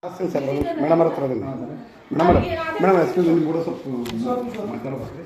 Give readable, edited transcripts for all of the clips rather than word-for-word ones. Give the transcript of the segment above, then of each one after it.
Sir madam ಹತ್ರ madam madam excuse ನಿಮ್ಗೆ ಕೂಡ ಸ್ವಲ್ಪ ಮಾತಾಡೋದ್ರಿ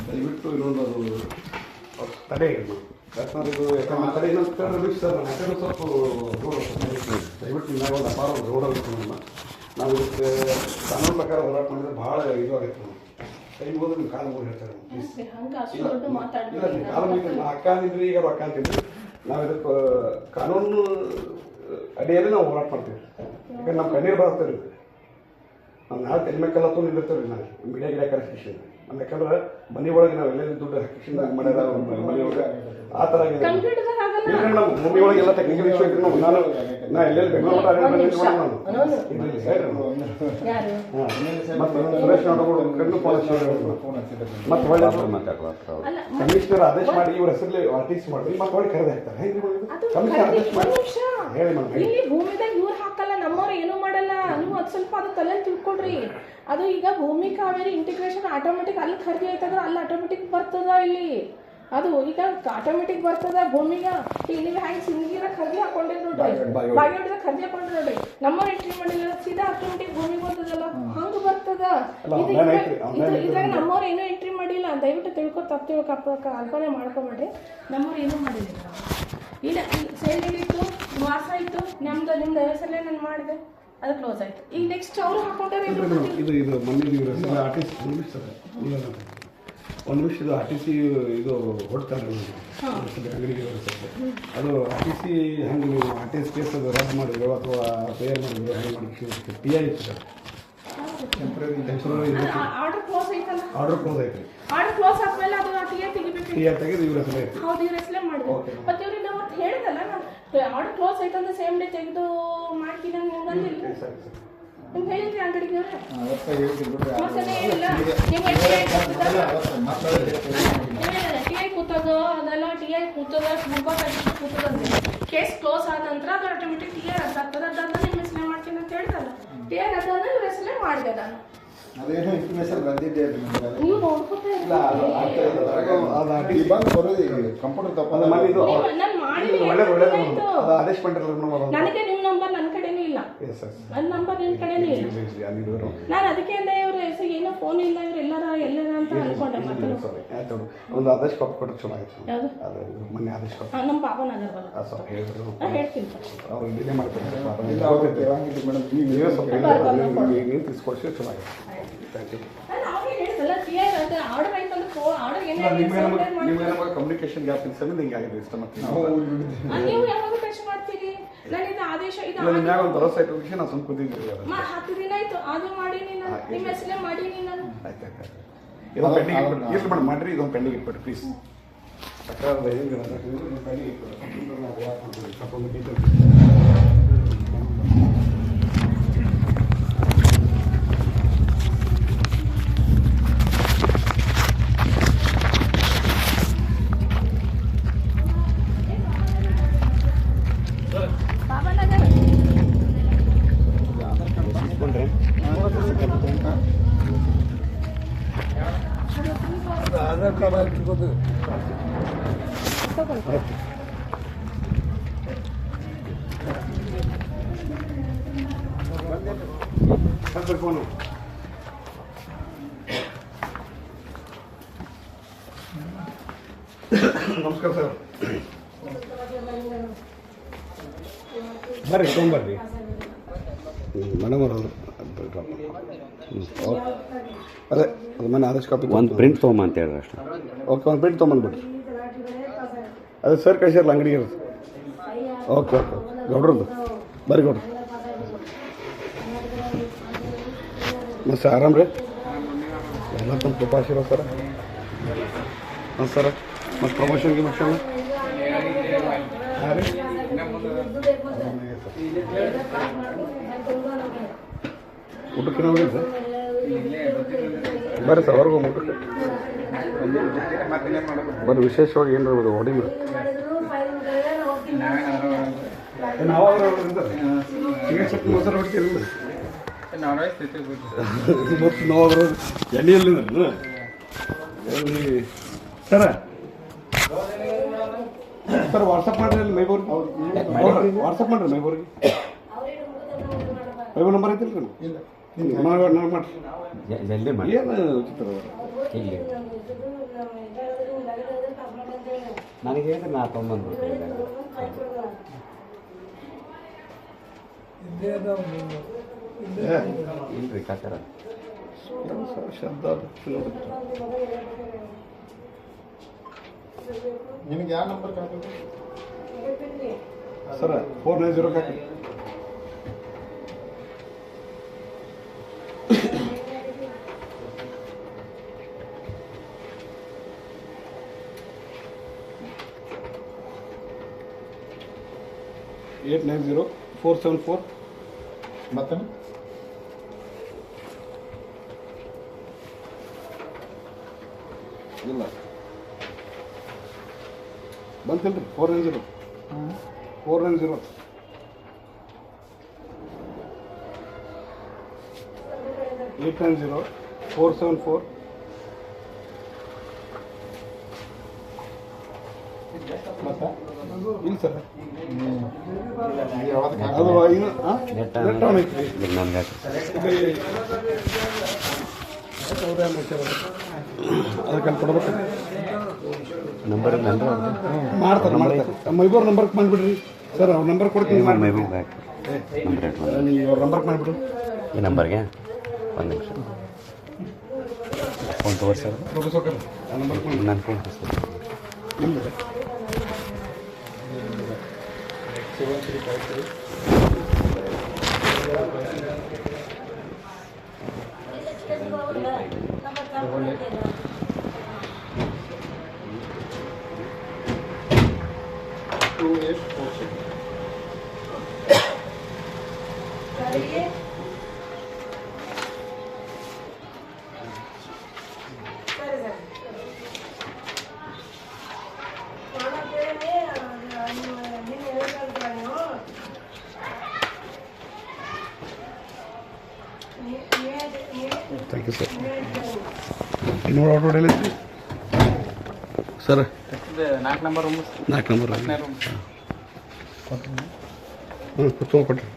ದಯವಿಟ್ಟು ಇನ್ನೊಂದು ಅದು ತಡೆ ಯಾಕಂದ್ರೆ ಇದು ಯಾಕಂದ್ರೆ ತಡೆ ಇನ್ನೊಂದು ಬಿಟ್ಟು ಸರ್ ಯಾಕಂದ್ರೆ ಸ್ವಲ್ಪ ದಯವಿಟ್ಟು ನಾವು ಒಂದು ಅಪಾರ ರೋಡಾಗುತ್ತೆ ನಮ್ಮ ನಾವು ಇದಕ್ಕೆ ಕಾನೂನು ಪ್ರಕಾರ ಹೋರಾಟ ಮಾಡಿದ್ರೆ ಭಾಳ ಇದು ಆಗೈತೆ ನಾವು ಟೈಮ್ ಹೋದ್ರೆ ನಿಮ್ಮ ಕಾಲು ಮೂರು ಹೇಳ್ತಾರೆ ಇಲ್ಲ ಕಾಲು ಮೂರು ಅಕ್ಕ ಅಂತಿದ್ರಿ ಈಗ ಅಕ್ಕ ಅಂತಿದ್ರಿ ನಾವು ಇದಕ್ಕೆ ಕಾನೂನು ಅಡಿಯಲ್ಲಿ ನಾವು ಹೋರಾಟ ಮಾಡ್ತೀವಿ ಯಾಕಂದ್ರೆ ನಮ್ಮ ಕಣ್ಣೀರು ಬರ್ತೇವೆ ರೀ ನಮ್ಮ ನಾಳೆ ತೆಲ್ಮೇಕಲ್ಲತ್ತೂ ನಿಂದಿರ್ತೇವೆ ರೀ ನಾನು ಮೀಡಿಯಾ ಗಿಡ ಕರೆಸ್ಟೇಷನ್ ನಮ್ಮ ಯಾಕಂದ್ರೆ ಮನೆ ಒಳಗೆ ನಾವು ಎಲ್ಲೆಲ್ಲಿ ದುಡ್ಡು ಹಾಕಿಸಿಂದ ಮಾಡ್ಯಾರ ಮನೆ ಒಳಗೆ ಆ ಥರ ಇಲ್ಲ ನಮ್ಮ ಮನೆ ಒಳಗೆ ಎಲ್ಲ ಟೆಕ್ನಿಕಲ್ ಇಶ್ಯೂ ಐತ್ರಿ ನಾನು ಎಲ್ಲೆಲ್ಲಿ ಬೆಂಗಳೂರು ನಾನು ಮತ್ತು ಸುರೇಶ್ ನಾಡಗೌಡ ಕಣ್ಣು ಮತ್ತೆ ಒಳ್ಳೆ ಕಮಿಷನರ್ ಆದೇಶ ಮಾಡಿ ಇವ್ರ ಹೆಸರಲ್ಲಿ ಆರ್ಟಿಸ್ಟ್ ಮಾಡಿ ಮತ್ತೆ ಒಳ್ಳೆ ಕರೆದು ಹಾಕ್ತಾರೆ ಹೆಂಗೆ ಕಮಿಷನರ್ ಆದೇಶ ಮಾಡಿ ಹೇಳಿ ಇಲ್ಲಿ ಭೂಮಿದಾಗ ಇವ್ರು ಹಾಕಲ್ಲ ನಮ್ಮವ್ರು ಏನೂ ಮಾಡಲ್ಲ ನೀವು ಅದು ಸ್ವಲ್ಪ ಅದು ತಲೆ ತಿಳ್ಕೊಡ್ರಿ ಅದು ಈಗ ಭೂಮಿ ಕಾವೇರಿ ಇಂಟಿಗ್ರೇಷನ್ ಆಟೋಮೆಟಿಕ್ ಅಲ್ಲಿ ಖರೀದಿ ಆಯ್ತಂದ್ರೆ ಅಲ್ಲಿ ಆಟೋಮೆಟಿಕ್ ಬರ್ತದ ಇಲ್ಲಿ ಅದು ಈಗ ಆಟೋಮೆಟಿಕ್ ಬರ್ತದ ಭೂಮಿಗ ಈಗ ನೀವು ಹೆಂಗೆ ಸಿಂಗಿರ ಖರ್ದಿ ಹಾಕೊಂಡ್ರಿ ನೋಡ್ರಿ ಬಾಗಿಲಿಂದ ಖರ್ದಿ ಹಾಕೊಂಡ್ರಿ ನೋಡ್ರಿ ನಮ್ಮವ್ರು ಎಂಟ್ರಿ ಮಾಡಿಲ್ಲ ಸೀದಾ ಆಟೋಮೆಟಿಕ್ ಭೂಮಿಗೆ ಬರ್ತದಲ್ಲ ಹಂಗೆ ಬರ್ತದ ಇದ್ರಾಗ ನಮ್ಮವ್ರು ಏನೂ ಎಂಟ್ರಿ ಮಾಡಿಲ್ಲ ದಯವಿಟ್ಟು ತಿಳ್ಕೊ ತಪ್ಪು ಕಲ್ಪನೆ ಮಾಡ್ಕೊಬೇಡ್ರಿ ನಮ್ಮವ್ರು ಏನೂ ಮಾಡಿಲ್ಲ ಇಲ್ಲ ಸೇಲ್ ಇತ್ತು ವಾಸ ಆಯಿತು ನಿಮ್ದು ಹೆಸರಲ್ಲೇ ನಾನು ಮಾಡಿದೆ ಅದು ಕ್ಲೋಸ್ ಆಯ್ತು ಈಗ ನೆಕ್ಸ್ಟ್ ಅವರು ಹಾಕೊಂಡ್ರೆ ಇದು ಮೊನ್ನೆ ಆರ್ಟಿಸ್ಟ್ ಒಂದು ನಿಮಿಷ ಇದು ಆರ್ ಟಿ ಸಿ ಇದು ಹೊಡ್ತಾರೆ ಅಂಗಡಿಗೆ ಅದು ಆರ್ ಟಿ ಸಿ ಹೆಂಗೆ ನೀವು ಆರ್ ಟಿ ಸಿ ಕೇಸ್ ಅದು ರದ್ದು ಮಾಡಿದ್ರು ಅಥವಾ ತಯಾರು ಮಾಡಿದ್ರು ಹೆಂಗೆ ಮಾಡಿ ಪಿ ಐ ಇತ್ತು ಸರ್ ಟೆಂಪ್ರರಿ ಆರ್ಡರ್ ಕ್ಲೋಸ್ ಐತಲ್ಲ ಆರ್ಡರ್ ಕ್ಲೋಸ್ ಐತೆ ಆರ್ಡರ್ ಕ್ಲೋಸ್ ಆದ್ಮೇಲೆ ಅದು ಟಿ ಐ ತೆಗಿಬೇಕು ಟಿ ಐ ತೆಗೆದು ಇವ್ರ ಹೆಸರೇ ಐತೆ ಹೌದು ಇವ್ರ ಹೆಸರೇ ಮಾಡಿದೆ ಮತ್ತೆ ಇವ್ರಿಗೆ ನಾವು ಮತ್ತೆ ಹೇಳಿದಲ್ಲ ನಾನು ಆರ್ಡರ್ ಕ್ಲೋಸ್ ಐತಂದ್ರೆ ಸೇಮ್ ಡೇ ತೆಗೆದು ಮಾಡ್ತೀನಿ ನಿಮ್ಗೆ ಅಂದಿಲ್ಲ ನಿಮ್ಗೆ ಹೇಳಿದ್ರಿ ಅಂಗಡಿಗೆ ಟಿ ಐ ಕೂತದು ಅದೆಲ್ಲ ಟಿ ಐ ಕೂತದ ಕೂತದಂತೆ ಕೇಸ್ ಕ್ಲೋಸ್ ಆದ ನಂತರ ಅದು ಆಟೋಮೆಟಿಕ್ ಟಿ ಐ ರದ್ದಾಗ್ತದೆ ಅದಾದ್ಮೇಲೆ ನಿಮ್ಮ ಹೆಸರೇ ಮಾಡ್ತೀನಿ ಅಂತ ಹೇಳ್ತಲ್ಲ ಟಿ ಐ ರದ್ದಾದ್ರೆ ಇವ್ರ ಹೆಸರೇ ಮಾಡಿದೆ ನಾನು ಅದೇನೋ ಇನ್ಫಾರ್ಮೇಶನ್ ಬಂದಿದ್ದೆ ನೀವು ನೋಡ್ಕೊತಾ ಕಂಪ್ಯೂಟರ್ ತಪ್ಪ ಆದೇಶ ನನಗೆ ನಿಮ್ಮ ನಂಬರ್ ನನ್ನ ಕಡೆನೂ ಇಲ್ಲ ನನ್ನ ನಂಬರ್ ನಿನ್ನ ಕಡೆನೂ ಇಲ್ಲ ನಾನು ಅದಕ್ಕೆ ಅಂದೆ ಇವ್ರ ಹೆಸರು ಏನೋ ಫೋನ್ ಇಲ್ಲ ಇವ್ರು ಎಲ್ಲರ ಅಂತ ಅನ್ಕೊಂಡೆ ಮತ್ತೆ ಒಂದು ಆದೇಶ ಕಾಪಿ ಕೊಟ್ಟರೆ ಚೆನ್ನಾಗಿತ್ತು ಯಾವುದು ಮೊನ್ನೆ ಆದೇಶ ಕಾಪಿ ನಮ್ಮ ಬಾಬಾನಗರ್ ಬಲ್ಲ ಹೇಳ್ತೀನಿ ಅವ್ರು ಇದೇ ಮಾಡ್ತಾರೆ ನೀವು ತಿಳ್ಸ್ಕೊಡ್ಸಿ ಚೆನ್ನಾಗಿತ್ತು thank you communication gap in ಸಮಿಂದ ಹಿಂಗಾಗಿದೆ ಇಷ್ಟ ಮತ್ತೆ ನೀವು ಯಾವಾಗ ಟಚ್ ಮಾಡ್ತೀರಿ ನಾನು ಇದು ಆದೇಶ ಇದು ನಿಮ್ಮ ಮ್ಯಾಗ ಒಂದು ಭರೋಸೆ ಇಟ್ಟು ವಿಷಯ ನಾನು ಸುಮ್ಮನೆ ಕೂತಿದ್ದೀನಿ 10 ದಿನ ಆಯ್ತು ಅದು ಮಾಡೀನಿ ನಾನು ನಿಮ್ಮ ಹೆಸರೇ ಮಾಡೀನಿ ನಾನು ಆಯ್ತು ಇದೊಂದು ಪೆಂಡಿಂಗ್ ಇಟ್ಬಿಟ್ಟು ಇರ್ಲಿ ಮೇಡಮ್ ಮಾಡಿರಿ ಇದೊಂದು ಪೆಂಡಿಂಗ್ ಇಟ್ಬಿಟ್ಟು ಪ್ಲೀಸ್ ಸಕಾರದ ಹೆಂಗೆ ಪೆಂಡಿಂಗ್ ಇಟ್ಬಿಟ್ಟು ಆಧಾರ್ ಕಾರ್ಡ್ ಹಾಕಿರ್ಬೋದು ಫೋನು ನಮಸ್ಕಾರ ಸರ್ ಬರ್ರಿ ತೊಗೊಂಬರ್ರಿ ಮೇಡಮ್ ಅವರು ಅದೇ ಅದು ಮನೆ ಆದೇಶ ಕಾಪಿ ಒಂದು ಪ್ರಿಂಟ್ ತೊಗೊಂಬ ಅಂತ ಹೇಳ್ರಿ ಅಷ್ಟು ಓಕೆ ಒಂದು ಪ್ರಿಂಟ್ ತೊಗೊಂಬಂದ್ಬಿಡ್ರಿ ಅದೇ ಸರ್ ಕಳಿಸಿರಲ್ಲ ಅಂಗಡಿಗೆ ಇರೋದು ಓಕೆ ಓಕೆ ಗೌಡ್ರದ್ದು ಬರ್ರಿ ಗೌಡ್ರು ಮತ್ತು ಸರ್ ಆರಾಮ್ ರೀ ಎಲ್ಲ ತಂದು ತುಪಾಸಿರೋ ಸರ ಹಾಂ ಸರ ಮತ್ತು ಪ್ರಮೋಷನ್ಗೆ ಮಕ್ಷಣ ಹಾಂ ರೀ ಊಟಕ್ಕೆ ಹೋಗಿ ಸರ್ ಬರ್ರಿ ಸರ್ ಹೊರಗೆ ಊಟಕ್ಕೆ ಬರ್ರಿ ವಿಶೇಷವಾಗಿ ಏನು ಇರ್ಬೋದು ಹೊಡಿ ಚಿಕನ್ ಮೊಸರು ಹೊಡ್ತೀರಿ ನೋಡ್ರು ಎಣ್ಣೆಯಲ್ಲಿ ಸರ ಸರ್ ವಾಟ್ಸಪ್ ಮಾಡಿರಿ ಅಲ್ಲಿ ಮೈಬೂರಿಗೆ ವಾಟ್ಸಪ್ ಮಾಡಿರಿ ಮೈಬೂರಿಗೆ ಮೊಬೈಲ್ ನಂಬರ್ ಐತಿಲ್ಲ ರೀ ಇಲ್ಲ ಮಾಡ್ರಿ ಜಲ್ದಿ ಮಾಡಿ ಏನು ಚಿತ್ರ ಇಲ್ಲಿ ನನಗೆ ಹೇಳಿದ್ರೆ ನಾ ತೊಗೊಂಬಂದು ಇಲ್ರಿ ಕಾಕರ ಶಬ್ದ ನಿನಗೆ ಯಾವ ನಂಬರ್ ಕಾಕಲ್ಲ ಸರ 490 ಕಾಕಿ $890-474 ಮತ್ತೆ ಇಲ್ಲ ಬಂತಿಲ್ರಿ 490 890-474 ಮತ್ತೆ ಇಲ್ಲ ಸರ್ ಯಾವ್ದು ಕಾಕ ಅದು ಇದು ನೆಟ್ ನೆಟ್ ಆನ್ ಐತ್ರಿ ನಮ್ಗೆ ಅದಕ್ಕೆ ಅಲ್ಲಿ ಕೊಡ್ಬೇಕು ನಂಬರ್ ಇಲ್ಲನ್ರಿ ಮಾಡ್ತಾರೆ ಮೈಬೂರ್ ನಂಬರ್ಗೆ ಬಂದ್ಬಿಡ್ರಿ ಸರ್ ಅವ್ರ ನಂಬರ್ ಕೊಡ್ತೀನಿ ಮಾಡಿ ನಂಬರ್ ನೀವು ಅವ್ರ ನಂಬರ್ಗೆ ಮಾಡಿಬಿಡು ಈ ನಂಬರ್ಗೆ ಒಂದು ನಿಮಿಷ ಫೋನ್ ತೋರಿಸೋದು ಪ್ರೊಫೆಸರ್ ಆ ನಂಬರ್ಗೆ ಮಾಡಿ ನನ್ನ ಫೋನ್ ತೋರಿಸ್ತೀನಿ ನಿಮ್ದು ಥ್ಯಾಂಕ್ ಯು ಸರ್ ಇನ್ನೂರು ಆಟೋ ಹೊಡೆಯಲೈತಿ sir 4 number room 4 number room ತೊಗೊಂಡ್ಕೊಟ್ರಿ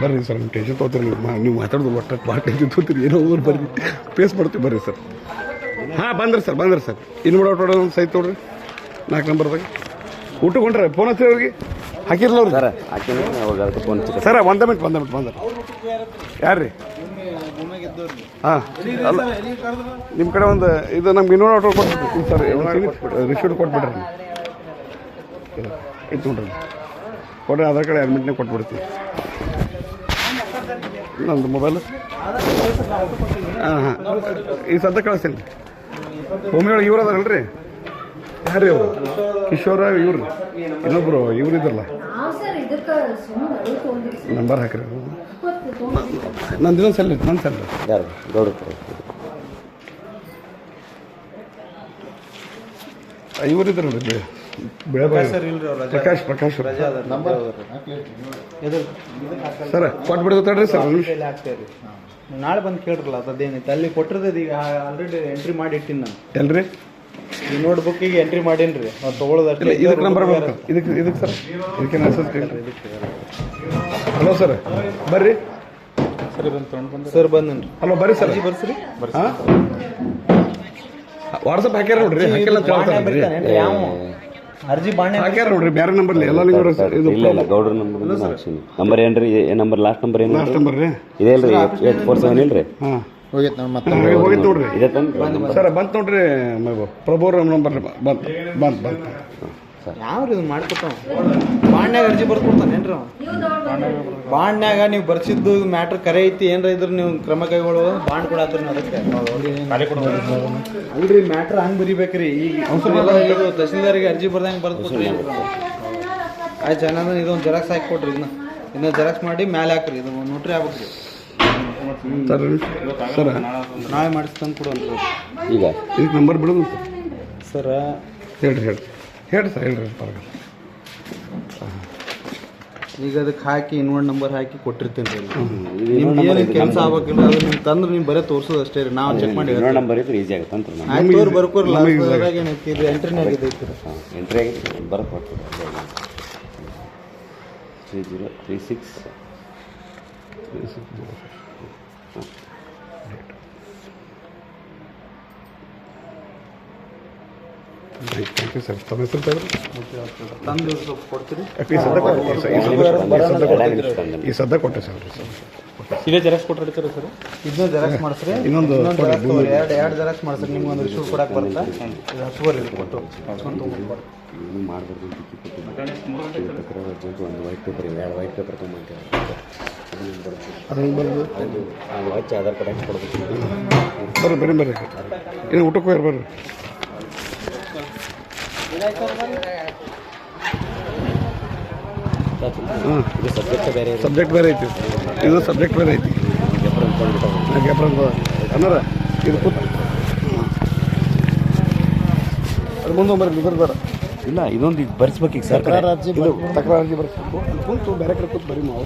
ಬರ್ರಿ ಸರ್ ನಿಮ್ಮ ಟೆನ್ಷನ್ ತೊಗೋತೀರಿ ನೀವು ಮಾತಾಡೋದು ಒಟ್ಟು ಭಾಳ ಟೆನ್ಷನ್ ತೊಗೋತೀರಿ ಏನೋ ಹೋಗೋರು ಬರ್ರಿ ಪೇಸ್ ಮಾಡ್ತೀವಿ ಬರ್ರಿ ಸರ್ ಹಾಂ ಬಂದ್ರಿ ಸರ್ ಇನ್ನೂರು ಆಟೋ ಒಂದು ಸೈತ್ ತೊಗೊಳ್ರಿ 4 ನಂಬರ್ದಾಗ ಊಟಕ್ಕೆ ಹೊಂಟ್ರೆ ಫೋನ್ ಹಚ್ಚಿರಿ ಅವ್ರಿಗೆ ಹಾಕಿರಲ್ಲ ಅವ್ರಿಗೆ ಸರ್ ಹಾಕಿನ ಅವಾಗ ಅದಕ್ಕೆ ಫೋನ್ ಹಚ್ಚಿರಿ ಸರ್ ಒಂದೇ ಮಿನಿಟ್ ಬಂದ್ರೆ ಯಾರು ರೀ ಹಾಂ ಅಲ್ಲ ನಿಮ್ಮ ಕಡೆ ಒಂದು ಇದು ನಮ್ಗೆ ಇನ್ನೂರು ಆಟೋ ಕೊಟ್ಬಿಟ್ಟು ಸರ್ ರಿಸೀಟ್ ಕೊಟ್ಬಿಡ್ರಿ ಇದು ನೋಡ್ರಿ ಕೊಡ್ರಿ ಆಧಾರ್ ಕಾರ್ಡ್ ಅಡ್ಮಿಟ್ನೇ ಕೊಟ್ಬಿಡ್ತೀವಿ ನಮ್ಮದು ಮೊಬೈಲ್ ಹಾಂ ಈ ಸದ್ಯ ಕಳಿಸ್ತೀನಿ ಭೂಮಿಯೊಳಗೆ ಇವ್ರು ಅದಾರಲ್ರಿ ಯಾರು ಇವರು ಕಿಶೋರ ಇವ್ರು ಇನ್ನೊಬ್ರು ಇವ್ರು ಇದ್ರಲ್ಲ ನಂಬರ್ ಹಾಕಿರಿ ನಂದು ಇನ್ನೊಂದು ಸೆಲ್ ನನ್ನ ಸೆಲ್ ಯಾರು ಗೌಡ್ರ ಇವ್ರು ಇದ್ರಲ್ರಿ ಪ್ರಕಾಶ್ ನಂಬರ್ ಸರ್ ಕೊಟ್ಬಿಡ್ದು ತಡ್ರಿ ಸರ್ ಒಂದು ನಿಮಿಷ ನಾಳೆ ಬಂದು ಕೇಳ್ರಲ್ಲ ಅದೇನೈತೆ ಅಲ್ಲಿ ಕೊಟ್ಟಿರ್ತದೆ ಈಗ ಆಲ್ರೆಡಿ ಎಂಟ್ರಿ ಮಾಡಿ ಇಟ್ಟಿನಿ ನಾನು ಎಲ್ರಿ ಈ ನೋಟ್ ಬುಕ್ಕಿಗೆ ಎಂಟ್ರಿ ಮಾಡೀನಿ ಅವ್ರು ತೊಗೊಳೋದಷ್ಟೇ ಇಲ್ಲ ಇದಕ್ಕೆ ನಂಬರ್ ಬರ್ಬೇಕು ಇದಕ್ಕೆ ಸರ್ ಇದಕ್ಕೆ ಹಲೋ ಸರ್ ಬರ್ರಿ ಸರಿ ಬಂದು ತೊಗೊಂಡು ಸರ್ ಬಂದನ್ರಿ ಹಲೋ ಬರ್ರಿ ಸರ್ ಬರ್ಸ್ರಿ ಹಾಂ ವಾಟ್ಸಪ್ ಹಾಕ್ಯಾರ ನೋಡ್ರಿ ಹಾಕಿಲ್ಲ ಅಂತ ಹೇಳ್ತಾರಲ್ರಿ ಯಾವ ಅರ್ಜಿ ಬಾಂಡೆ ಹಾಕ್ಯಾರ ನೋಡ್ರಿ ಬೇರೆ ನಂಬರ್ ಎಲ್ಲ ನೀವು ಇದು ಇಲ್ಲ ಇಲ್ಲ ಗೌಡ್ರ ನಂಬರ್ ಹಾಕ್ಸೀನಿ ನಂಬರ್ ಏನ್ರಿ ನಂಬರ್ ಲಾಸ್ಟ್ ನಂಬರ್ ಏನು ಲಾಸ್ಟ್ ನಂಬರ್ ರೀ ಇದೇ ಇಲ್ರಿ 847 ಇಲ್ರಿ ಹಾಂ ಹೋಗಿತ್ತು ನಾನು ಮತ್ತೆ ಹೋಗಿತ್ತು ನೋಡ್ರಿ ಇದೇ ತಂದು ಸರ್ ಬಂತು ನೋಡ್ರಿ ಪ್ರಭು ನಂಬರ್ ಬಂತು ಯಾವ್ರಿ ಇದನ್ನ ಮಾಡ್ಕೊತಾವ ಬಾಂಡ್ನ್ಯಾಗ ಅರ್ಜಿ ಬರ್ದು ಕೊಡ್ತಾನೇನ್ರಿ ಬಾಂಡ್ನ್ಯಾಗ ನೀವು ಬರ್ಸಿದ್ದು ಮ್ಯಾಟ್ರ್ ಕರೆ ಐತಿ ಏನ್ರ ಇದ್ರ ನೀವು ಕ್ರಮ ಕೈಗೊಳ್ಳೋ ಬಾಂಡ್ ಕೊಡತ್ರಿ ಅದಕ್ಕೆ ಅಲ್ರಿ ಮ್ಯಾಟ್ರ್ ಹಂಗೆ ಬರಿಬೇಕ್ರಿ ಈಗ ಇದು ತಹಸೀಲ್ದಾರಿಗೆ ಅರ್ಜಿ ಬರ್ದಂಗೆ ಬರ್ದು ಕೊಡ್ರಿ ಆಯ್ತು ಚೆನ್ನಾಗಿ ಇದೊಂದು ಜೆರಾಕ್ಸ್ ಹಾಕಿ ಕೊಡ್ರಿ ಇದನ್ನ ಜೆರಾಕ್ಸ್ ಮಾಡಿ ಮ್ಯಾಲೆ ಹಾಕ್ರಿ ಇದು ನೋಟ್ರಿ ಆಗ್ಬೇಕ್ರಿ ಸರ್ ನಾಳೆ ಮಾಡಿಸ್ತಂದು ಕೊಡುವಂತ ಈಗ ಇದಕ್ಕೆ ನಂಬರ್ ಬಿಡೋದು ಸರ ಹೇಳ್ರಿ ಸರ್ ಹೇಳ್ರಿ ಪರವಾಗಿಲ್ಲ ಈಗ ಅದಕ್ಕೆ ಹಾಕಿ ಇನ್ವರ್ಡ್ ನಂಬರ್ ಹಾಕಿ ಕೊಟ್ಟಿರ್ತೀನಿ ರೀ ಇದು ನಿಮ್ಗೆ ಇನ್ನೊಂದು ಏನು ನಂಬರ್ ಕೆಲಸ ಆಗ್ಬೇಕಿಲ್ಲ ಅದು ನೀವು ತಂದ್ರೆ ನೀವು ಬರೀ ತೋರಿಸೋದು ಅಷ್ಟೇ ರೀ ನಾವು ಚೆಕ್ ಮಾಡಿ ಇನ್ನೊಂದು ನಂಬರ್ ಇದ್ರೆ ಈಸಿ ಆಗುತ್ತೆ ಅಂತ ನಾನು ಆಯ್ತು ತೋರ್ ಬರ್ಕೋರಲ್ಲ ಅದ್ರಾಗ ಏನೈತಿ ಇದು ಎಂಟ್ರಿನೇ ಆಗಿದೆ ಐತಿ ರೀ. ಹಾಂ ಎಂಟ್ರಿ ಆಗಿದೆ ಬರೋದು 3036 ಥ್ಯಾಂಕ್ ಯು ಸರ್ ತಮ್ಮ ಹೆಸರು ತಗೊಳ್ಳಿ. ತಂದು ಸ್ವಲ್ಪ ಕೊಡ್ತೀರಿ ಈ ಸದ್ದ ಕೊಟ್ಟೆ ಸರ್ ಇದೇ ಜೆರಾಕ್ಸ್ ಕೊಟ್ಟು ಹಿಡಿತೀರ ಸರ್ ಇದನ್ನ ಜೆರಾಕ್ಸ್ ಮಾಡಿಸ್ರಿ ಇನ್ನೊಂದು ಜೆರಾಕ್ಸ್ ಎರಡು ಜೆರಾಕ್ಸ್ ಮಾಡಿಸ್ರಿ ನಿಮ್ಗೆ ಒಂದು ರಿಸೀವ್ ಕೊಡಕ್ಕೆ ಬರುತ್ತಾ ಇದು ಹಸುವರ್ ಇಲ್ಲಿ ಕೊಟ್ಟು ಏನು ಮಾಡಬಾರ್ದು ತಕರಾರು ಅರ್ಜೆಂಟ್ ಒಂದು ವೈಟ್ ಪೇಪರ್ 2 ವೈಟ್ ಪೇಪರ್ ತೊಗೊಂಬಂತೀವಿ ಅದು ಹೆಂಗೆ ಬರೋದು ಅದು ಹಚ್ಚಿ ಆಧಾರ್ ಕಾರ್ಡ್ ಹಾಕಿ ಕೊಡ್ಬೇಕು ಬರ್ರಿ ಏನು ಊಟಕ್ಕೆ ಹೋಗ್ಯಾರ ಬರ್ರಿ ಹಾಂ ಇದು ಸಬ್ಜೆಕ್ಟ್ ಬೇರೆ ಸಬ್ಜೆಕ್ಟ್ ಬೇರೆ ಐತಿ ಇದು ಸಬ್ಜೆಕ್ಟ್ ಬೇರೆ ಐತಿ ಅನ್ನೋರ ಇದು ಕೂತ್ ಅದು ಮುಂದೆ ಬರ್ರಿ ಇದ್ರ ಬೇಡ ಇಲ್ಲ ಇದೊಂದು ಇದು ಬರ್ಸ್ಬೇಕು ಈಗ ಸರ್ಕಾರ ತಕರಾರು ಅರ್ಜಿ ಬರ್ಸ್ಬೇಕು ಅಲ್ಲಿ ಕುಂತು ಬೇರೆ ಕಡೆ ಕೂತ್ ಬರೀ ನಾವು